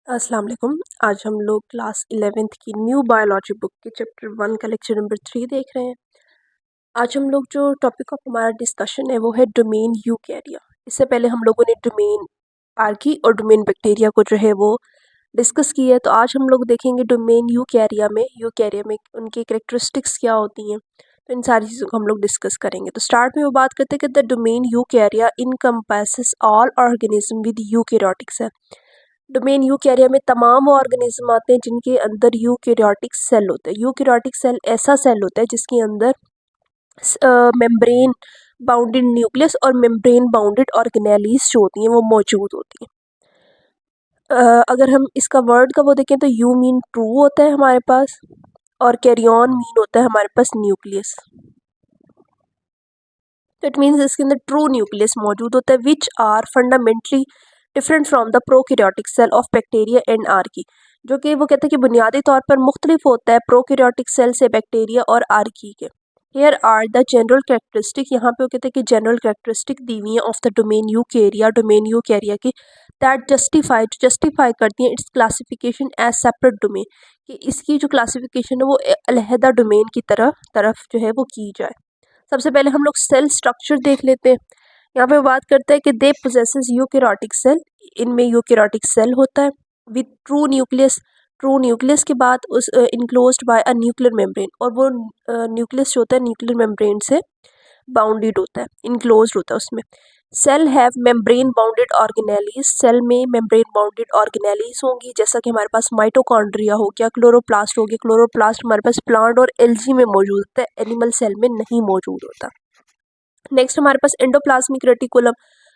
अस्सलाम वालेकुम। आज हम लोग क्लास 11th की न्यू बायोलॉजी बुक के चैप्टर 1 का लेक्चर नंबर 3 देख रहे हैं। आज हम लोग जो टॉपिक ऑफ हमारा डिस्कशन है वो है डोमेन यूकैरिया। इससे पहले हम लोगों ने डोमेन आर्की और डोमेन बैक्टीरिया को जो है वो डिस्कस किया है। तो आज हम लोग देखेंगे डोमेन यूकैरिया में उनकी कैरेक्टरिस्टिक्स क्या होती हैं। तो इन सारी चीज़ों को हम लोग डिस्कस करेंगे। तो स्टार्ट में वो बात करते हैं कि the domain eukarya encompasses all organism with eukaryotic cell. Domain eukarya में तमाम वो ऑर्गेनिज्म आते हैं जिनके अंदर यूकैरियोटिक सेल होता है। यूकैरियोटिक सेल ऐसा सेल होता है जिसके अंदर मेम्ब्रेन बाउंडेड न्यूक्लियस और मेम्ब्रेन बाउंडेड ऑर्गेनेलीज जो होती हैं वो मौजूद होती हैं। अगर हम इसका वर्ड का वो देखें तो यू मीन ट्रू होता है हमारे पास, और कैरियन मीन होता है हमारे पास न्यूक्लियस। तो इट मीन्स इसके अंदर ट्रू न्यूक्लियस मौजूद होता है which are fundamentally different from the prokaryotic cell of bacteria and archaea. जो कि वो कहते हैं कि बुनियादी तौर पर मुख्तलिफ होता है प्रोकैरियोटिक सेल से बैक्टीरिया और आर्की के। Here are the general characteristic, यहाँ पे वो कहते हैं कि जनरल कैरेक्टरिस्टिक दी हुई है ऑफ द डोमेन यूकैरिया की, दैट जस्टिफाई करती हैं its classification as separate domain, कि इसकी जो क्लासिफिकेशन है वो अलहदा डोमेन की तरफ जो है वो की जाए। सबसे पहले हम लोग सेल स्ट्रक्चर देख लेते हैं। यहाँ पे बात करते हैं कि दे पोजेसेस यूकैरियोटिक सेल, इनमें यूकैरियोटिक सेल होता है विद ट्रू न्यूक्लियस के बाद उस enclosed bye a nuclear membrane, और वो न्यूक्लियस जो होता है न्यूक्लियर मेम्ब्रेन से बाउंडेड होता है, इनक्लोज्ड होता है उसमें। Cell have membrane bounded organelles, cell में मेम्ब्रेन बाउंडेड ऑर्गेनेलीज होंगी, जैसा कि हमारे पास माइटोकॉन्ड्रिया हो गया, क्लोरोप्लास्ट हो गया। क्लोरोप्लास्ट हमारे पास प्लांट और एल्गी में मौजूद होता है, एनिमल सेल में नहीं मौजूद होता। नेक्स्ट हमारे पास endoplasmic reticulum,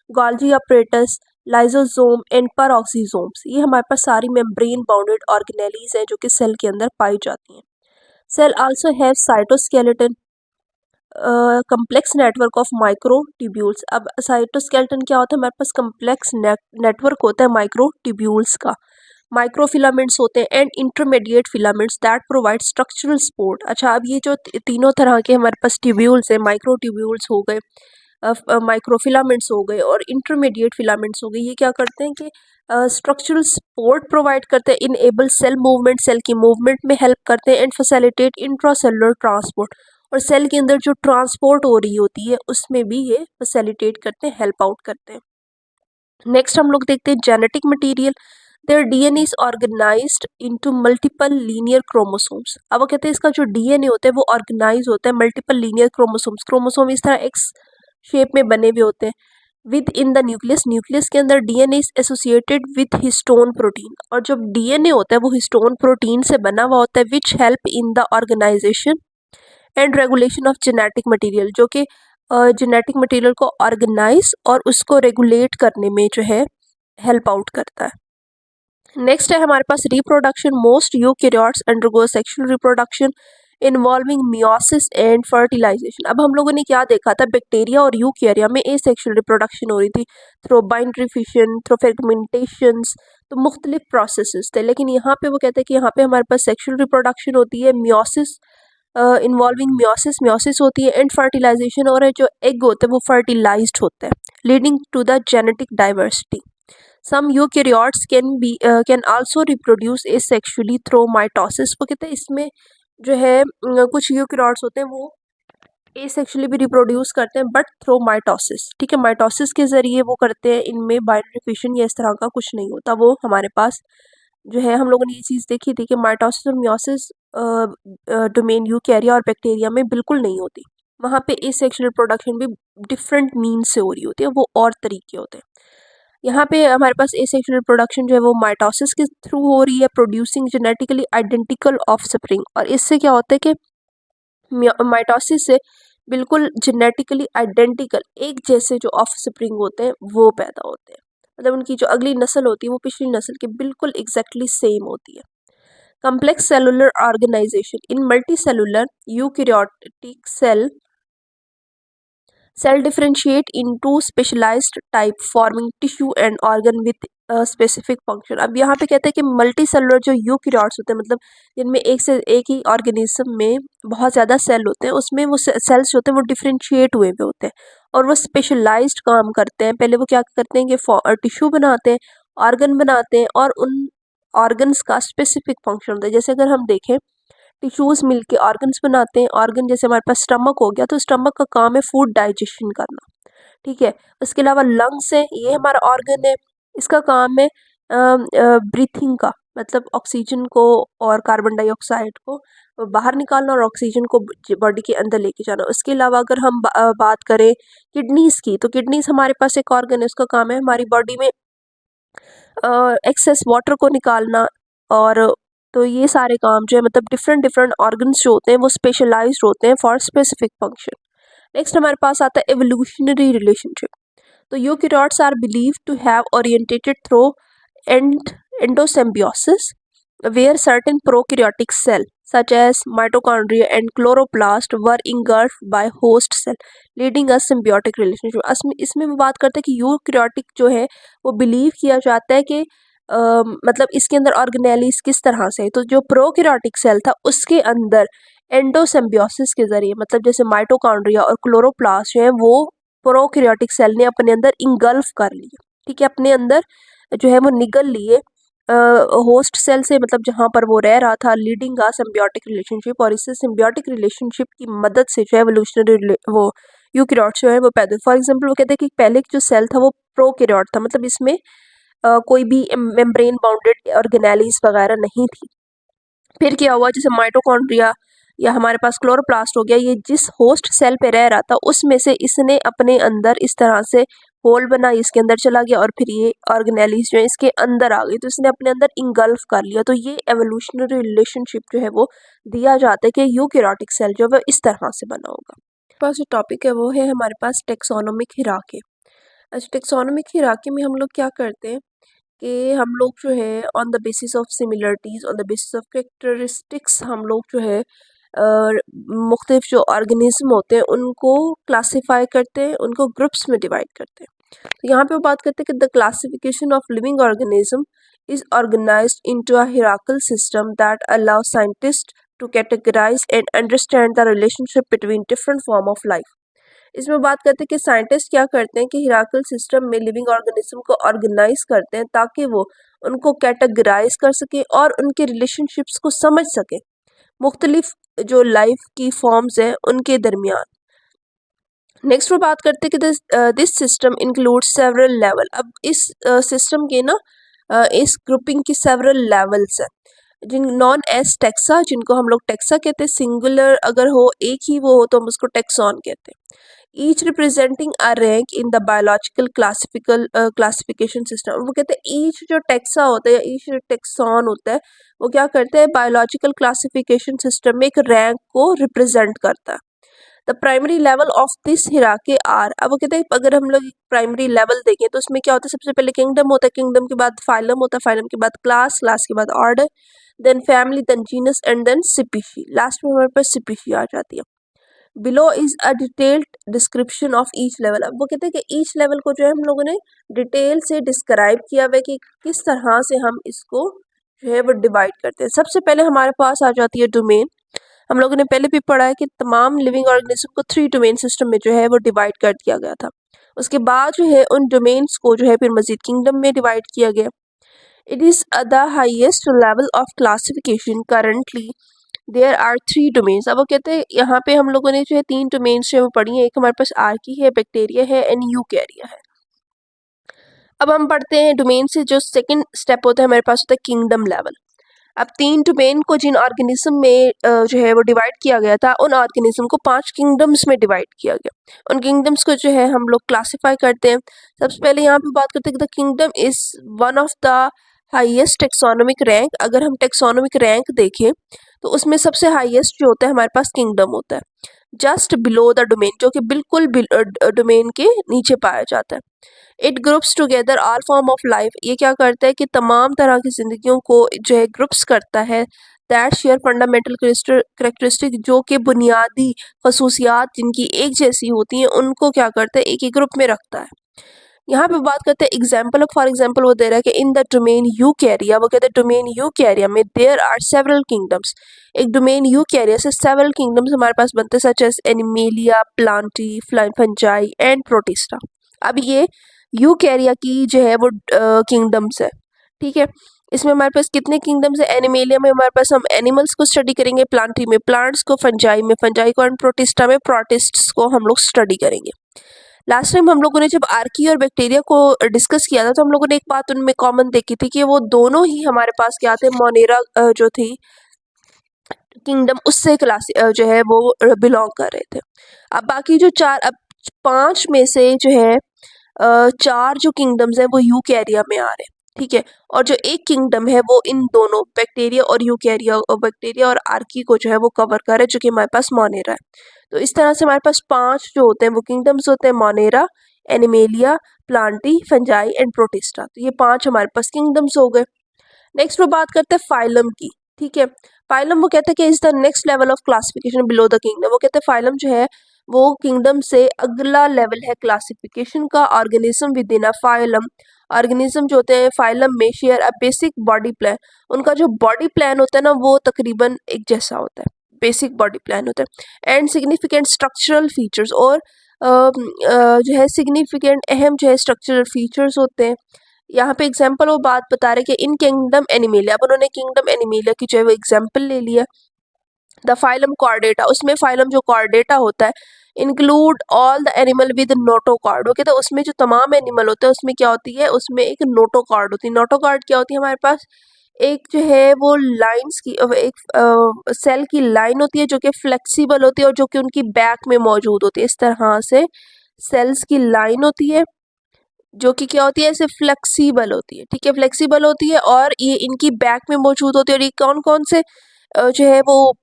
Golgi apparatus, lysosome and peroxisomes, ये हमारे पास सारी मेम्ब्रेन बाउंडेड ऑर्गेनेलीज हैं जो कि सेल के अंदर पाई जाती हैं। Cell also have cytoskeleton, complex network of microtubules. अब साइटोस्केलेटन क्या होता है, हमारे पास कम्प्लेक्स नेटवर्क होता है माइक्रोट्यूब्यूल्स का। माइक्रोफिलामेंट्स होते हैं and intermediate filaments that provide structural support. अच्छा, अब ये जो तीनों तरह के हमारे पास ट्यूब्यूल्स हैं, माइक्रोट्यूब्यूल्स हो गए, माइक्रोफिलामेंट्स हो गए और इंटरमीडिएट फिलामेंट्स हो गए, ये क्या करते हैं कि स्ट्रक्चरल सपोर्ट प्रोवाइड करते हैं, इनेबल सेल मूवमेंट, सेल की मूवमेंट में हेल्प करते हैं, एंड फैसिलिटेट इंट्रासेलुलर ट्रांसपोर्ट, और सेल के अंदर जो ट्रांसपोर्ट हो रही होती है उसमें भी ये फैसिलिटेट करते हैं, हेल्प आउट करते हैं। नेक्स्ट हम लोग देखते हैं genetic material. There DNA is organised into multiple linear chromosomes. अब वो कहते हैं इसका जो डीएनए होता है वो ऑर्गेनाइज होता है मल्टीपल लीनियर क्रोमोसोम्स। क्रोमोसोम इस तरह एक्स शेप में बने हुए होते हैं। विद इन द न्यूक्लियस के अंदर DNA is associated with histone protein, और जब डीएनए होता है वो हिस्टोन प्रोटीन से बना हुआ होता है which help in the organisation and regulation of genetic material, जो कि जेनेटिक मटेरियल को ऑर्गेनाइज और उसको रेगुलेट करने में जो है हेल्प आउट करता है। नेक्स्ट है हमारे पास reproduction. Most eukaryotes undergo sexual reproduction involving meiosis and fertilisation. अब हम लोगों ने क्या देखा था, बैक्टीरिया और यूकैरिया में एसेक्सुअल रिप्रोडक्शन हो रही थी थ्रो बाइनरी फिशन, थ्रो फेगमेंटेशन, तो मुख्तलिफ प्रोसेसेस थे। लेकिन यहाँ पे वो कहते हैं कि यहाँ पे हमारे पास सेक्सुअल रिप्रोडक्शन होती है, मियोसिस इन्वॉल्विंग मियोसिस होती है, एंड फर्टिलाइजेशन, और जो एग होते हैं वो फर्टिलाइज्ड होते हैं, leading to the genetic diversity. Some eukaryotes can also reproduce asexually through mitosis. वो कहते हैं इसमें जो है कुछ यूकैरियोट्स होते हैं वो एसेक्सुअली भी रिप्रोड्यूस करते हैं बट थ्रू माइटोसिस। ठीक है, माइटोसिस के जरिए वो करते हैं, इनमें बाइनरी फिशन या इस तरह का कुछ नहीं होता। वो हमारे पास जो है हम लोगों ने ये चीज़ देखी थी कि माइटोसिस और मियोसिस डोमेन यूकैरिया और बैक्टीरिया में बिल्कुल नहीं होती। वहाँ पे एसेक्सुअल रिप्रोडक्शन भी डिफरेंट मीन्स से हो रही होती है, वो और तरीके होते हैं। यहाँ पे हमारे पास एसेक्सुअल रिप्रोडक्शन जो है वो माइटोसिस के थ्रू हो रही है, प्रोड्यूसिंग जेनेटिकली आइडेंटिकल ऑफस्प्रिंग, और इससे क्या होता है कि माइटोसिस से बिल्कुल जेनेटिकली आइडेंटिकल एक जैसे जो ऑफस्प्रिंग होते हैं वो पैदा होते हैं, मतलब उनकी जो अगली नस्ल होती है वो पिछली नस्ल के बिल्कुल एग्जैक्टली सेम होती है। complex cellular organization in multicellular eukaryotic cell differentiate into specialized type forming tissue and organ with a specific function। अब यहाँ पे कहते हैं कि मल्टी सेलुलर जो यूकैरियोट्स होते हैं, मतलब जिनमें एक से एक ही ऑर्गेनिज्म में बहुत ज़्यादा सेल होते हैं, उसमें वो सेल्स जो होते हैं वो डिफ्रेंशिएट हुए हुए होते हैं और वो स्पेशलाइज्ड काम करते हैं। पहले वो क्या करते हैं कि टिश्यू बनाते हैं, ऑर्गन बनाते हैं, और उन ऑर्गन्स का स्पेसिफिक फंक्शन होता है। जैसे अगर हम देखें टिश्यूज़ मिलके ऑर्गन्स बनाते हैं। ऑर्गन जैसे हमारे पास स्टमक हो गया तो स्टमक का काम है फूड डाइजेशन करना, ठीक है। उसके अलावा लंग्स है, ये हमारा ऑर्गन है, इसका काम है ब्रीथिंग का, मतलब ऑक्सीजन को और कार्बन डाइऑक्साइड को बाहर निकालना और ऑक्सीजन को बॉडी के अंदर लेके जाना। उसके अलावा अगर हम बात करें किडनीज़ की, तो किडनीज़ हमारे पास एक ऑर्गन है, उसका काम है हमारी बॉडी में एक्सेस वाटर को निकालना। और तो ये सारे काम जो है मतलब डिफरेंट डिफरेंट ऑर्गन्स जो होते हैं वो स्पेशलाइज्ड होते हैं फॉर स्पेसिफिक फंक्शन। नेक्स्ट हमारे पास आता है एवोल्यूशनरी रिलेशनशिप। तो eukaryotes are believe to have orientated through and endosymbiosis where certain prokaryotic cell such as mitochondria and chloroplast were engulfed by host cell leading a symbiotic relationship। इसमें हम बात करते हैं कि यूकेरियोटिक जो है वो बिलीव किया जाता है कि मतलब इसके अंदर ऑर्गेनेलिस किस तरह से है। तो जो प्रोकैरियोटिक सेल था उसके अंदर एंडोसिम्बियोसिस के जरिए, मतलब जैसे माइटोकॉन्ड्रिया और क्लोरोप्लास्ट जो है वो प्रोकैरियोटिक सेल ने अपने अंदर इंगल्फ कर लिए, ठीक है, अपने अंदर जो है वो निगल लिए होस्ट सेल से, मतलब जहाँ पर वो रह रहा था, लीडिंग आ सिम्बियोटिक रिलेशनशिप। और इससे सिम्बियोटिक रिलेशनशिप की मदद से जो है एवोल्यूशनरी वो यूकेरियोट जो है वो पैदा। फॉर एग्जांपल वो कहते हैं कि पहले जो सेल था वो प्रोकैरियोट था, मतलब इसमें कोई भी मेम्ब्रेन बाउंडेड ऑर्गेनेलिस वगैरह नहीं थी। फिर क्या हुआ, जैसे माइटोकॉन्ड्रिया या हमारे पास क्लोरोप्लास्ट हो गया, ये जिस होस्ट सेल पे रह रहा था उसमें से इसने अपने अंदर इस तरह से होल बना, इसके अंदर चला गया और फिर ये ऑर्गेनेलिस जो है इसके अंदर आ गई, तो इसने अपने अंदर इंगल्फ कर लिया। तो ये एवोल्यूशनरी रिलेशनशिप जो है वो दिया जाता है कि यूकेरियोटिक सेल जो है इस तरह से बना होगा। पास जो टॉपिक है वो है हमारे पास टेक्सोनोमिक हिरार्की। अच्छा, टेक्सोनोमिक हिरार्की में हम लोग क्या करते हैं कि हम लोग जो है on the basis of similarities, on the basis of characteristics, हम लोग जो है मुख्तलिफ जो ऑर्गेनिज्म होते हैं उनको क्लासीफाई करते हैं, उनको ग्रुप्स में डिवाइड करते हैं। तो यहाँ पे वो बात करते हैं कि the classification of living organism is organised into a hierarchical system that allow scientist to categorise and understand the relationship between different form of life. इसमें बात करते हैं कि साइंटिस्ट क्या करते हैं कि हिरार्किकल सिस्टम में लिविंग ऑर्गेनिज्म को ऑर्गेनाइज करते हैं ताकि वो उनको कैटेगराइज कर सके और उनके रिलेशनशिप्स को समझ सके मुख्तलिफ जो लाइफ की फॉर्म्स हैं उनके दरमियान। नेक्स्ट वो बात करते हैं कि this system include several level. अब इस सिस्टम के ना इस ग्रुपिंग की सेवरल लेवल्स हैं, जिन नॉन एज टेक्सा, जिनको हम लोग टेक्सा कहते हैं, सिंगुलर अगर हो एक ही वो हो तो हम उसको टेक्सॉन कहते हैं। Each representing a rank in the biological classification system. वो कहते हैं ईच जो टेक्सा होता है या ईच टेक्सॉन होता है वो क्या करता है, बायोलॉजिकल क्लासिफिकेशन सिस्टम में एक रैंक को रिप्रेजेंट करता है। The primary level of this hierarchy are. अब वो कहते हैं अगर हम लोग प्राइमरी लेवल देखें तो उसमें क्या होता है, सबसे पहले किंगडम होता है, किंगडम के बाद फाइलम होता है, फाइलम के बाद क्लास, क्लास के बाद order, then family, then genus and then species. Last में हमारे पास स्पीशी आ जाती है। Below is a detailed description of each level. अब वो कहते हैं कि ईच लेवल को जो है हम लोगों ने डिटेल से डिस्क्राइब किया हुआ है कि किस तरह से हम इसको जो है वो डिवाइड करते हैं। सबसे पहले हमारे पास आ जाती है डोमेन। हम लोगों ने पहले भी पढ़ा है कि तमाम लिविंग ऑर्गेनिज्म को 3 डोमेन सिस्टम में जो है वो डिवाइड कर दिया गया था। उसके बाद जो है उन डोमेन्स को जो है फिर मजीद किंगडम में डिवाइड किया गया। It is the highest level of classification currently there are 3 domains. अब वो कहते हैं यहाँ पे हम लोगों ने जो है 3 डोमेन्स जो है वो पढ़ी हैं, एक हमारे पास आर्की है, बैक्टीरिया है एंड यूकैरिया है। अब हम पढ़ते हैं डोमेन से जो सेकंड स्टेप होता है हमारे पास होता है किंगडम लेवल। अब 3 डोमेन को जिन ऑर्गेनिज्म में जो है वो डिवाइड किया गया था, उन ऑर्गेनिज्म को 5 किंगडम्स में डिवाइड किया गया। उन किंगडम्स को जो है हम लोग क्लासीफाई करते हैं। सबसे पहले यहाँ पे बात करते हैं कि the kingdom is one of the highest taxonomic rank. अगर हम टेक्सोनोमिक रैंक देखें तो उसमें सबसे हाईएस्ट जो होता है हमारे पास किंगडम होता है, जस्ट बिलो द डोमेन, जो कि बिल्कुल डोमेन के नीचे पाया जाता है। It groups together all form of life. ये क्या करता है कि तमाम तरह की जिंदगियों को जो है ग्रुप्स करता है। दैट शेयर फंडामेंटल करेक्टरिस्टिक, जो कि बुनियादी खसूसियात जिनकी एक जैसी होती हैं उनको क्या करता है, एक ही ग्रुप में रखता है। यहाँ पे बात करते हैं एग्जाम्पल, फॉर एग्जाम्पल वो दे रहा है कि इन द डोमेन यूकैरिया, वो कहते हैं डोमेन यूकैरिया में देयर आर सेवरल किंगडम्स। एक डोमेन यूकैरिया से सेवरल किंगडम्स हमारे पास बनते हैं, such as animalia, plantae, fungi and protista. अब ये यूकैरिया की जो है वो किंगडम्स है, ठीक है। इसमें हमारे पास कितने किंगडम्स है? एनिमेलिया में हमारे पास हम एनिमल्स को स्टडी करेंगे, प्लांट्री में प्लांट्स को, फंजाई में फंजाई को, एंड प्रोटिस्टा में प्रोटिस्ट्स को हम लोग स्टडी करेंगे। लास्ट टाइम हम लोगों ने जब आर्की और बैक्टीरिया को डिस्कस किया था तो हम लोगों ने एक बात उनमें कॉमन देखी थी कि वो दोनों ही हमारे पास क्या थे, मोनेरा जो थी किंगडम उससे क्लास जो है वो बिलोंग कर रहे थे। अब बाकी जो चार, अब 5 में से जो है 4 जो किंगडम्स है वो यूकैरिया में आ रहे हैं, ठीक है। और जो एक किंगडम है वो इन दोनों बैक्टीरिया और यूकैरिया और बैक्टीरिया और आर्की को जो है वो कवर कर है, जो कि हमारे पास मोनेरा है। तो इस तरह से हमारे पास 5 जो होते हैं वो किंगडम्स होते हैं, Monera, animalia, plantae, fungi and protista. तो ये 5 हमारे पास किंगडम्स हो गए। नेक्स्ट वो बात करते हैं फाइलम की, ठीक है। फाइलम वो कहते हैं कि is the next level of classification below the kingdom. वो कहते हैं फाइलम जो है वो किंगडम से अगला लेवल है क्लासिफिकेशन का। Organism within a phylum, organism जो होते हैं फाइलम में share a basic body plan. उनका जो बॉडी प्लान होता है ना वो तकरीबन एक जैसा होता है, बेसिक बॉडी प्लान होता है। एंड सिग्निफिकेंट स्ट्रक्चरल फीचर्स, और जो है सिग्निफिकेंट अहम जो है स्ट्रक्चरल फीचर्स होते हैं। यहाँ पे एग्जाम्पल वो बात बता रहे कि इन किंगडम एनिमेलिया, अब उन्होंने किंगडम एनिमेलिया की जो है वो एग्जाम्पल ले लिया। द फाइलम कॉर्डेटा, उसमें फाइलम जो कॉर्डेटा होता है include all the animal with notochord. वो कहते हैं उसमें जो तमाम एनिमल होते हैं उसमें क्या होती है, उसमें एक नोटोकॉर्ड होती है। नोटोकॉर्ड क्या होती है हमारे पास, एक जो है वो लाइंस की एक सेल की लाइन होती है जो कि फ्लेक्सिबल होती है और जो कि उनकी बैक में मौजूद होती है। इस तरह से सेल्स की लाइन होती है जो कि क्या होती है, ऐसे फ्लेक्सिबल होती है, ठीक है, फ्लेक्सिबल होती है और ये इनकी बैक में मौजूद होती है। और ये कौन कौन से जो है वो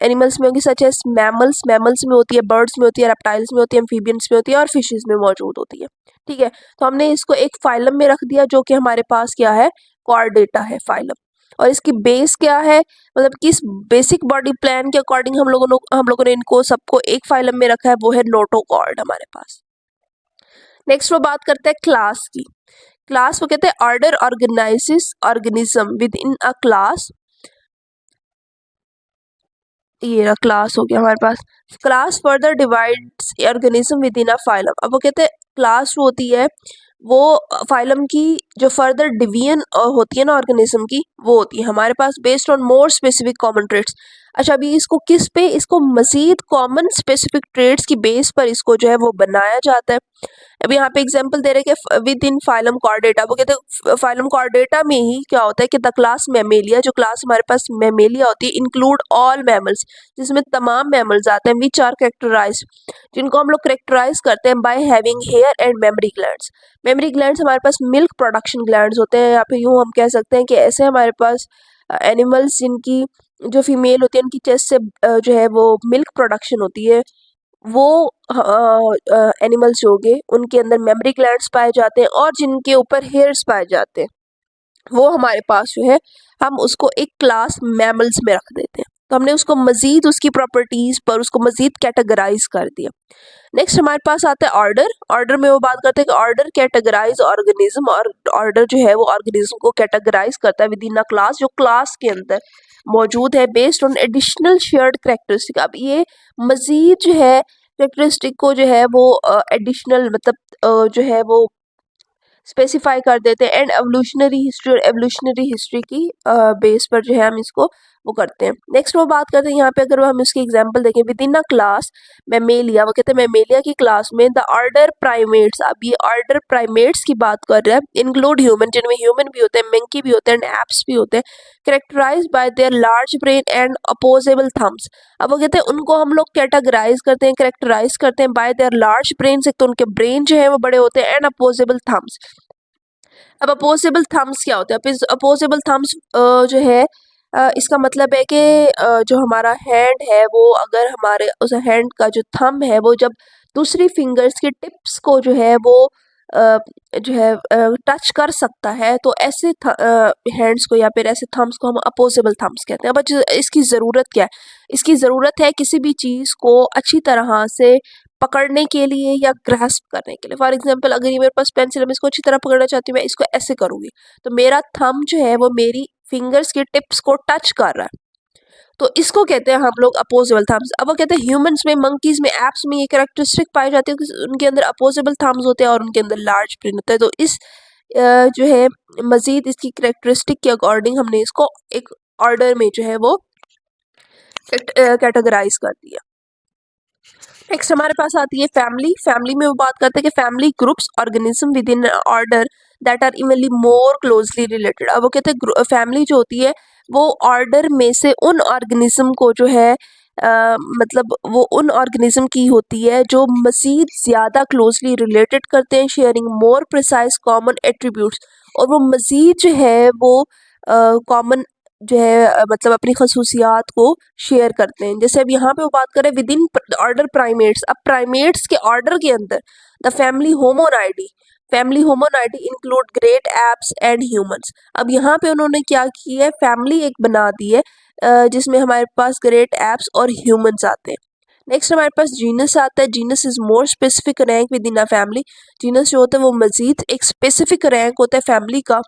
एनिमल्स में होगी, सच एस मैमल्स, मैमल्स में होती है, बर्ड्स में होती है, रेप्टाइल्स में होती है, एम्फीबियंस में होती है और फिशेस में मौजूद होती है, ठीक है। तो हमने इसको एक फाइलम में रख दिया जो कि हमारे पास क्या है, कॉर्डेटा है फाइलम। और इसकी बेस क्या है, मतलब किस बेसिक बॉडी प्लान के अकॉर्डिंग हम लोगों ने इनको सबको एक फाइलम में रखा है, वो है नोटोकॉर्ड हमारे पास। नेक्स्ट वो बात करते हैं क्लास की। क्लास वो कहते हैं order organises organism within a class. ये रहा क्लास हो गया हमारे पास। Class further divides organism within a phylum. अब वो कहते हैं क्लास जो होती है वो फाइलम की जो फर्दर डिवीजन होती है ना ऑर्गेनिज्म की, वो होती है हमारे पास based on more specific common traits. अच्छा अभी इसको किस पे, इसको मजीद कॉमन स्पेसिफिक ट्रेड्स की बेस पर इसको जो है वो बनाया जाता है। अब यहाँ पे एग्जांपल दे रहे हैं कि विद इन फाइलम कॉर्डेटा, वो कहते हैं फाइलम कॉर्डेटा में ही क्या होता है कि द क्लास मैमेलिया, जो क्लास हमारे पास मैमेलिया होती है, इंक्लूड ऑल मैमल्स, जिसमें तमाम मैमल्स आते हैं, विच आर कैरेक्टराइज, जिनको हम लोग कैरेक्टराइज करते हैं by having hair and memory glands. Memory glands हमारे पास मिल्क प्रोडक्शन ग्लैंड्स होते हैं, या फिर यूँ हम कह सकते हैं कि ऐसे हमारे पास एनिमल्स जिनकी जो फीमेल होती है उनकी चेस्ट से जो है वो मिल्क प्रोडक्शन होती है, वो एनिमल्स जो होंगे उनके अंदर मेमोरी ग्लैंड्स पाए जाते हैं और जिनके ऊपर हेयर्स पाए जाते हैं वो हमारे पास जो है हम उसको एक क्लास मैमल्स में रख देते हैं। तो हमने उसको मजीद उसकी प्रॉपर्टीज पर उसको मजीद कैटेगराइज कर दिया। नेक्स्ट हमारे पास आता है ऑर्डर। ऑर्डर में वो बात करते हैं कि ऑर्डर कैटेगराइज ऑर्गेनिज्म, और ऑर्डर जो है वो ऑर्गेनिज्म को कैटेगराइज करता है विद इन अ क्लास, जो क्लास के अंदर मौजूद है based on additional shared characteristic. अब ये मजीद जो है करेक्टरिस्टिक को जो है वो एडिशनल मतलब जो है वो स्पेसिफाई कर देते हैं एंड एवोल्यूशनरी हिस्ट्री, और एवोल्यूशनरी हिस्ट्री की बेस पर जो है हम इसको वो करते हैं। नेक्स्ट वो बात करते हैं यहाँ पे, अगर हम इसकी एग्जांपल देखें with in a class Mammalia, वो कहते हैं मैमेलिया की क्लास में द ऑर्डर प्राइमेट्स, अब ये ऑर्डर प्राइमेट्स की बात कर रहे हैं, इंक्लूड ह्यूमन, जिनमें ह्यूमन भी होते हैं, मंकी भी होते हैं एंड एप्स भी होते हैं, characterise by their large brain and opposable thumbs. अब वो कहते हैं उनको हम लोग कैटेगराइज करते हैं, कैरेक्टराइज करते हैं बाय देयर लार्ज ब्रेन, एक तो उनके ब्रेन जो है वो बड़े होते हैं, एंड अपोजेबल थम्स। अब अपोजेबल थम्स क्या होते हैं, अब अपोजेबल थम्स जो है इसका मतलब है कि जो हमारा हैंड है वो अगर हमारे उस हैंड का जो थंब है वो जब दूसरी फिंगर्स के टिप्स को जो है वो जो है टच कर सकता है, तो ऐसे हैंड्स को या फिर ऐसे थम्स को हम अपोजेबल थम्स कहते हैं। बट इसकी ज़रूरत क्या है, इसकी ज़रूरत है किसी भी चीज़ को अच्छी तरह से पकड़ने के लिए या ग्रास्प करने के लिए। फॉर एग्जांपल अगर ये मेरे पास पेंसिल है, मैं इसको अच्छी तरह पकड़ना चाहती हूँ, मैं इसको ऐसे करूँगी तो मेरा थंब जो है वो मेरी फिंगर्स के टिप्स को टच कर रहा है, तो इसको कहते हैं हम लोग अपोजेबल थम्स। अब वो कहते हैं ह्यूमंस में, मंकीज में, एप्स में ये कैरेक्टरिस्टिक पाई जाती है कि उनके अंदर अपोजेबल थम्स होते हैं और उनके अंदर लार्ज ब्रेन होता है। तो इस जो है मज़ीद इसकी करेक्टरिस्टिक के अकॉर्डिंग हमने इसको एक ऑर्डर में जो है वो कैटेगराइज कर दिया। नेक्स्ट हमारे पास आती है फैमिली। फैमिली में वो बात करते हैं कि family groups organism within order that are evenly more closely related. अब वो कहते हैं फैमिली जो होती है वो ऑर्डर में से उन ऑर्गेनिज्म को जो है मतलब वो उन ऑर्गेनिज्म की होती है जो मज़ीद ज़्यादा क्लोजली रिलेटेड करते हैं, sharing more precise common attributes, और वो मज़ीद जो है वो कॉमन जो है मतलब अपनी खसूसियात को शेयर करते हैं। जैसे अब यहाँ पे वो बात करें विद इन ऑर्डर प्राइमेट्स। अब प्राइमेट्स के ऑर्डर के अंदर the family Hominidae include great apes and humans. अब यहाँ पे उन्होंने क्या किया है, फैमिली एक बना दी है जिसमें हमारे पास ग्रेट एप्स और ह्यूमंस आते हैं। नेक्स्ट हमारे पास जीनस आता है। Genus is more specific rank with in a family. Genus जो होता है वो मजीद एक स्पेसिफिक रैंक होता है फैमिली का।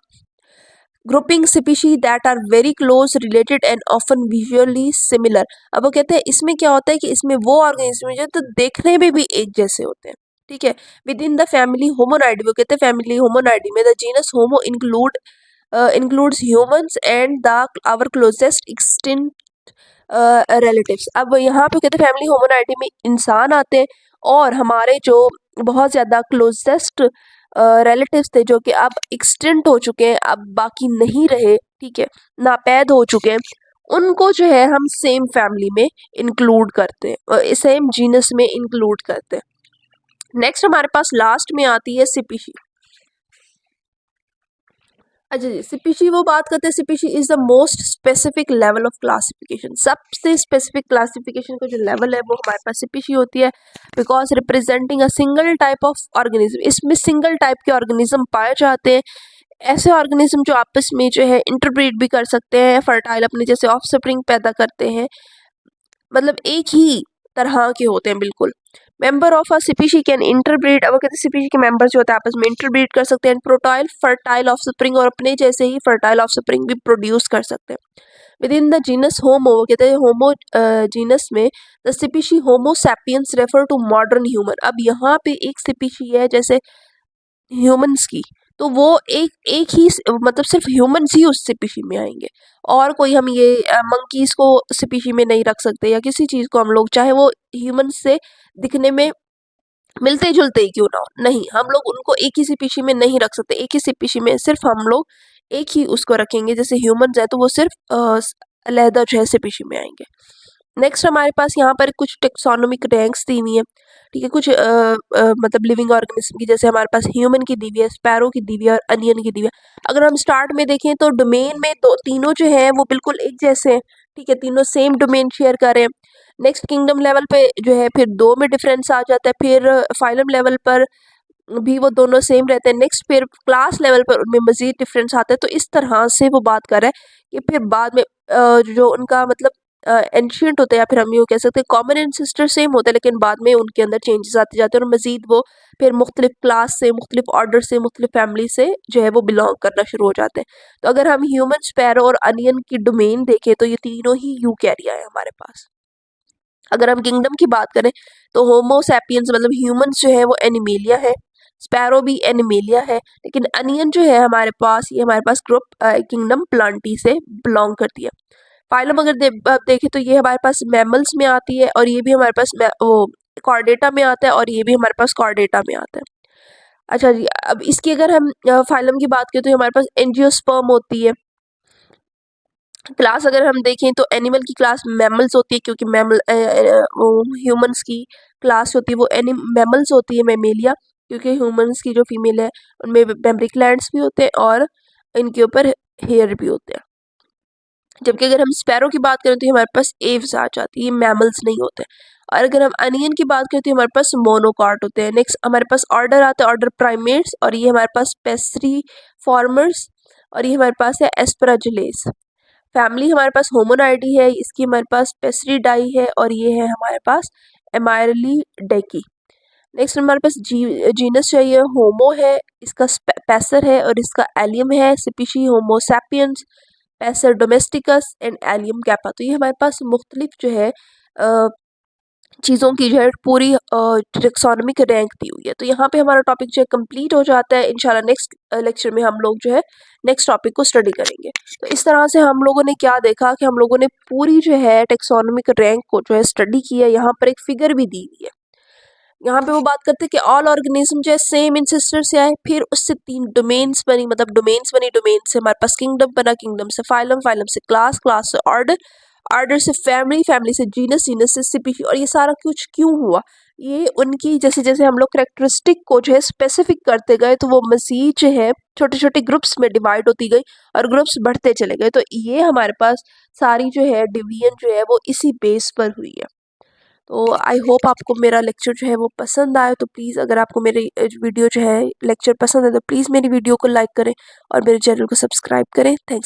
Grouping species that are very close related and often visually similar. अब वो कहते हैं इसमें क्या होता है कि इसमें वो ऑर्गेनिज्म जो तो देखने में भी एक जैसे होते हैं, ठीक है। Within the family hominidae, वो कहते हैं फैमिली होमोनाइडी में the genus homo includes humans and the our closest extinct relatives. अब यहाँ पे कहते हैं फैमिली होमोनाइडी में इंसान आते हैं और हमारे जो बहुत ज़्यादा क्लोजेस्ट रिलेटिव्स थे जो कि अब एक्सटेंट हो चुके हैं, अब बाकी नहीं रहे, ठीक है, नापैद हो चुके हैं, उनको जो है हम सेम फैमिली में इंक्लूड करते हैं, सेम जीनस में इंक्लूड करते हैं। नेक्स्ट हमारे पास लास्ट में आती है स्पीशी। अच्छा जी, स्पीशी वो बात करते हैं, species is the most specific level of classification. सबसे स्पेसिफिक क्लासिफिकेशन का जो लेवल है वो हमारे पास स्पीशी होती है, because representing a single type of organism. इसमें सिंगल टाइप के ऑर्गेनिज्म पाए जाते हैं, ऐसे ऑर्गेनिज्म जो आपस में जो है इंटरब्रीड भी कर सकते हैं, फर्टाइल अपने जैसे ऑफस्प्रिंग पैदा करते हैं, मतलब एक ही तरह के होते हैं बिल्कुल। Member of a species can interbreed. अब कहते हैं स्पीशी के मेंबर जो होते हैं आपस में इंटरब्रीड कर सकते हैं, प्रोटाइल फर्टाइल ऑफस्प्रिंग, और अपने जैसे ही फर्टाइल ऑफस्प्रिंग भी प्रोड्यूस कर सकते हैं। Within the genus homo, वो कहते हैं होमो जीनस में the species homo sapiens refer to modern human. अब यहाँ पे एक स्पीशी है जैसे ह्यूमंस की, तो वो एक एक ही मतलब सिर्फ ह्यूमंस ही उस स्पीशी में आएंगे, और कोई हम ये मंकीज को स्पीशी में नहीं रख सकते, या किसी चीज़ को हम लोग चाहे वो ह्यूमंस से दिखने में मिलते जुलते ही क्यों ना हो, नहीं, हम लोग उनको एक ही स्पीशी में नहीं रख सकते। एक ही स्पीशी में सिर्फ हम लोग एक ही उसको रखेंगे, जैसे ह्यूमंस है तो वो सिर्फ अलहदा जो है स्पीशी में आएंगे। नेक्स्ट हमारे पास यहाँ पर कुछ टेक्सोनोमिक रैंक्स दी हुई हैं, ठीक है, कुछ मतलब लिविंग ऑर्गेनिज्म की, जैसे हमारे पास ह्यूमन की दी हुई है, स्पैरो की दी हुई है और अनियन की दी हुई है। अगर हम स्टार्ट में देखें तो डोमेन में दो तीनों जो है वो बिल्कुल एक जैसे हैं, ठीक है, तीनों सेम डोमेन शेयर कर रहे हैं। नेक्स्ट किंगडम लेवल पे जो है फिर दो में डिफरेंस आ जाता है, फिर फाइलम लेवल पर भी वो दोनों सेम रहते हैं, नेक्स्ट फिर क्लास लेवल पर उनमें मजीद डिफरेंस आता है। तो इस तरह से वो बात कर रहा है कि फिर बाद में जो उनका मतलब एंशियंट होते हैं, या फिर हम यूँ कह सकते हैं कॉमन एंसेस्टर सेम होता है, लेकिन बाद में उनके अंदर चेंजेस आते जाते हैं और मजीद वो फिर मुख्तलिफ क्लास से, मुख्तलिफ ऑर्डर से, मुख्तलिफ फैमिली से जो है वो बिलोंग करना शुरू हो जाते हैं। तो अगर हम ह्यूमन, स्पैरो और अनियन की डोमेन देखें तो ये तीनों ही यूकैरिया है हमारे पास। अगर हम किंगडम की बात करें तो होमो सैपियंस मतलब ह्यूमंस जो है वो एनिमेलिया है, स्पैरो भी एनिमेलिया है, लेकिन अनियन जो है हमारे पास, ये हमारे पास ग्रुप किंगडम प्लांटी से बिलोंग करती है। फाइलम अगर देखें तो ये हमारे पास मैमल्स में आती है, और ये भी हमारे पास वो कॉर्डेटा में आता है, और ये भी हमारे पास कॉर्डेटा में आता है। अच्छा जी, अब इसकी अगर हम फाइलम की बात करें तो ये हमारे पास एंजियोस्पर्म होती है। क्लास अगर हम देखें तो एनिमल की क्लास मैमल्स होती है, क्योंकि मैमल वो ह्यूमंस की क्लास होती है वो मैमल्स होती है, मैमेलिया, क्योंकि ह्यूमंस की जो फीमेल है उनमें मेमरी ग्लैंड्स भी होते हैं और इनके ऊपर हेयर भी होते हैं। जबकि अगर हम स्पैरो की बात करें तो ये हमारे पास एव्स आ जाती है, ये मैमल्स नहीं होते। और अगर हम अनियन की बात करें तो हमारे पास मोनोकॉट होते हैं। नेक्स्ट हमारे पास ऑर्डर आता है, ऑर्डर प्राइमेट्स, और ये हमारे पास पेस्ट्री फॉर्मर्स, और ये हमारे पास है एस्पराजिलेस। फैमिली हमारे पास होमोनाइडी है, इसकी हमारे पास पेस्ट्रीडाई है, और ये है हमारे पास एमायरली डेकी। नेक्स्ट हमारे पास जीनस चाहिए, होमो है, इसका पैसर है और इसका एलियम है, species homo sapiens, Passer domesticus and Allium cepa. तो ये हमारे पास मुख्तलिफ जो है चीज़ों की जो है पूरी टेक्सोनोमिक रैंक दी हुई है। तो यहाँ पे हमारा टॉपिक जो है कंप्लीट हो जाता है। इंशाल्लाह नेक्स्ट लेक्चर में हम लोग जो है नेक्स्ट टॉपिक को स्टडी करेंगे। तो इस तरह से हम लोगों ने क्या देखा कि हम लोगों ने पूरी जो है टेक्सोनोमिक रैंक को जो है स्टडी किया। यहाँ पर एक फिगर भी दी हुई है। यहाँ पे वो बात करते हैं कि ऑल ऑर्गेनिज्म जो है सेम इंसेस्टर से आए, फिर उससे 3 डोमेन्स बनी, मतलब डोमेन्स बनी, डोमेन से हमारे पास किंगडम बना, किंगडम से फाइलम, फाइलम से क्लास, क्लास से ऑर्डर, ऑर्डर से फैमिली, फैमिली से जीनस, जीनस से स्पीशीज। और ये सारा कुछ क्यों हुआ? ये उनकी जैसे जैसे हम लोग करेक्टरिस्टिक को जो है स्पेसिफिक करते गए तो वो मज़ीद जो है छोटे छोटे ग्रुप्स में डिवाइड होती गई और ग्रुप्स बढ़ते चले गए। तो ये हमारे पास सारी जो है डिवीजन जो है वो इसी बेस पर हुई है। तो आई होप आपको मेरा लेक्चर जो है वो पसंद आए। तो प्लीज़ अगर आपको मेरी वीडियो जो है लेक्चर पसंद है तो प्लीज़ मेरी वीडियो को लाइक करें और मेरे चैनल को सब्सक्राइब करें। थैंक्स।